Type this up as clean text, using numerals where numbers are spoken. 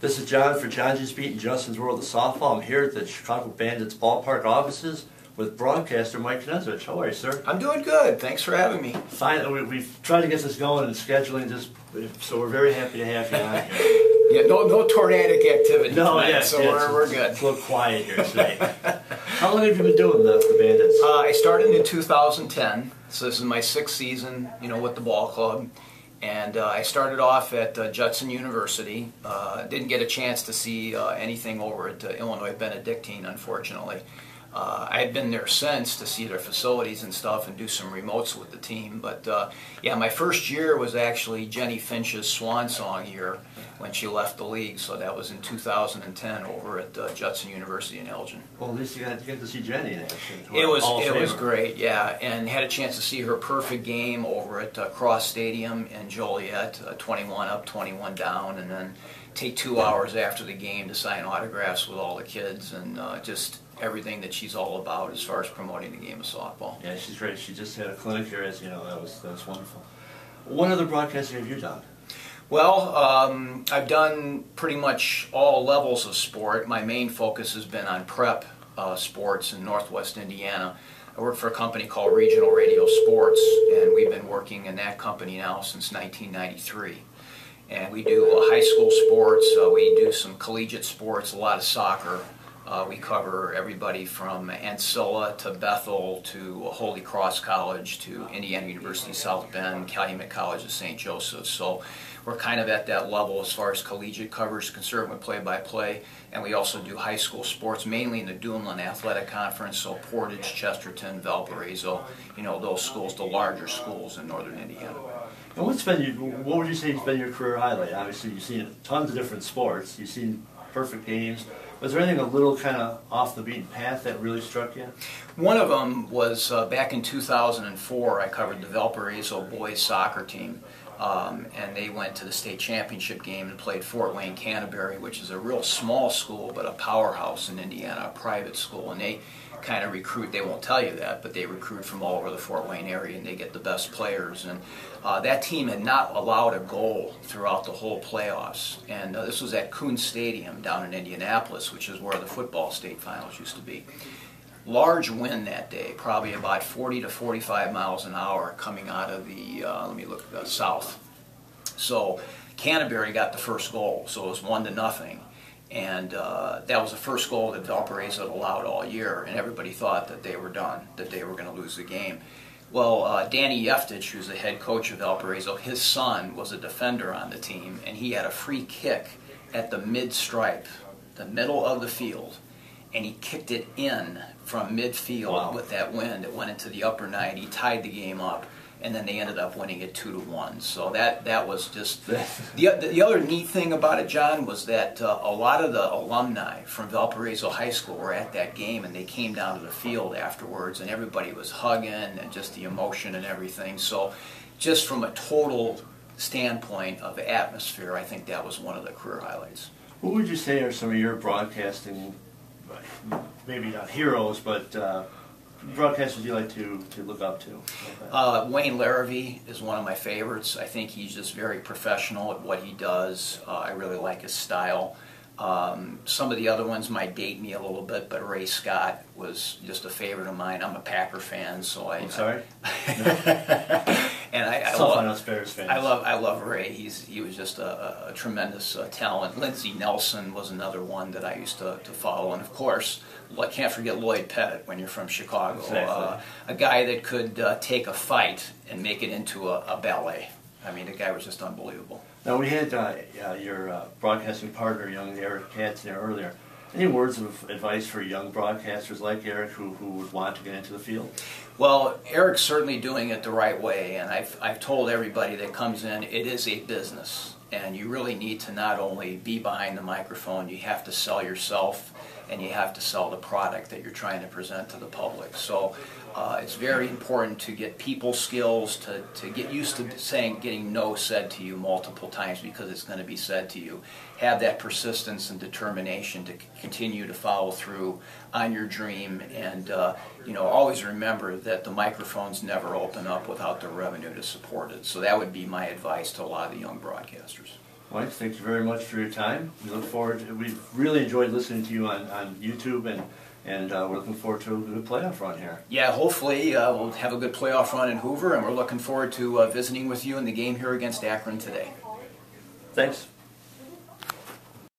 This is John for Johngy's Beat and Justin's World of Softball. I'm here at the Chicago Bandits ballpark offices with broadcaster Mike Knezevich. How are you, sir? I'm doing good. Thanks for having me. Fine. We've tried to get this going and scheduling this, so we're very happy to have you on here. Yeah, no tornadic activity tonight, yes, so we're good. It's a little quiet here today. How long have you been doing the Bandits? I started in 2010, so this is my 6th season, with the ball club. And I started off at Judson University. Didn't get a chance to see anything over at Illinois Benedictine, unfortunately. I've been there since to see their facilities and stuff and do some remotes with the team. But yeah, my first year was actually Jenny Finch's swan song year when she left the league. So that was in 2010 over at Judson University in Elgin. Well, at least you got to get to see Jenny in action. It was great, yeah, and had a chance to see her perfect game over at Cross Stadium in Joliet, 21 up, 21 down, and then take 2 hours after the game to sign autographs with all the kids and just everything that she's all about as far as promoting the game of softball. Yeah, she's great. She just had a clinic here, as you know. That was wonderful. What other broadcasting have you done? Well, I've done pretty much all levels of sport. My main focus has been on prep sports in Northwest Indiana. I work for a company called Regional Radio Sports, and we've been working in that company now since 1993. And we do high school sports, we do some collegiate sports, a lot of soccer. We cover everybody from Ancilla to Bethel to Holy Cross College to Indiana University South Bend, Calumet College of St. Joseph. So we're kind of at that level as far as collegiate coverage is concerned with play-by-play. And we also do high school sports, mainly in the Dumoulin Athletic Conference, so Portage, Chesterton, Valparaiso, those schools, the larger schools in northern Indiana. And what would you say has been your career highlight? Obviously, you've seen tons of different sports. You've seen perfect games. Was there anything a little kind of off the beaten path that really struck you? One of them was back in 2004. I covered the Valparaiso boys soccer team, and they went to the state championship game and played Fort Wayne Canterbury, which is a real small school but a powerhouse in Indiana, a private school, and they kind of recruit, they won't tell you that, but they recruit from all over the Fort Wayne area and they get the best players. And that team had not allowed a goal throughout the whole playoffs. And this was at Coon Stadium down in Indianapolis, which is where the football state finals used to be. Large wind that day, probably about 40 to 45 miles an hour coming out of the, south. So Canterbury got the first goal, so it was 1-0. And that was the first goal that Valparaiso had allowed all year, and everybody thought that they were done, that they were going to lose the game. Well, Danny Yeftich, who's the head coach of Valparaiso, his son was a defender on the team, and he had a free kick at the mid-stripe, the middle of the field, and he kicked it in from midfield. Wow. With that wind. It went into the upper 90, tied the game up, and then they ended up winning it 2-1. So that was just the other neat thing about it, John, was that a lot of the alumni from Valparaiso High School were at that game, and they came down to the field afterwards, and everybody was hugging and just the emotion and everything. So just from a total standpoint of atmosphere, I think that was one of the career highlights. What would you say are some of your broadcasting, maybe not heroes, but broadcasters you like to look up to? Wayne Larrivee is one of my favorites. I think he's just very professional at what he does. I really like his style. Some of the other ones might date me a little bit, but Ray Scott was just a favorite of mine. I'm a Packer fan, so I'm sorry? And I love Ray. He was just a tremendous talent. Lindsey Nelson was another one that I used to follow, and of course, I can't forget Lloyd Pettit when you're from Chicago. Exactly. A guy that could take a fight and make it into a ballet. I mean, the guy was just unbelievable. Now, we had your broadcasting partner, young Eric Katz, there earlier. Any words of advice for young broadcasters like Eric who would want to get into the field? Well, Eric's certainly doing it the right way, and I've told everybody that comes in, it is a business, and you really need to not only be behind the microphone, you have to sell yourself, and you have to sell the product that you're trying to present to the public. So it's very important to get people skills, to get used to getting no said to you multiple times because it's going to be said to you. Have that persistence and determination to continue to follow through on your dream, and always remember that the microphones never open up without the revenue to support it. So that would be my advice to a lot of the young broadcasters. Mike, thank you very much for your time. We look forward to, we've really enjoyed listening to you on YouTube, and we're looking forward to a good playoff run here. Yeah, hopefully we'll have a good playoff run in Hoover, and we're looking forward to visiting with you in the game here against Akron today. Thanks.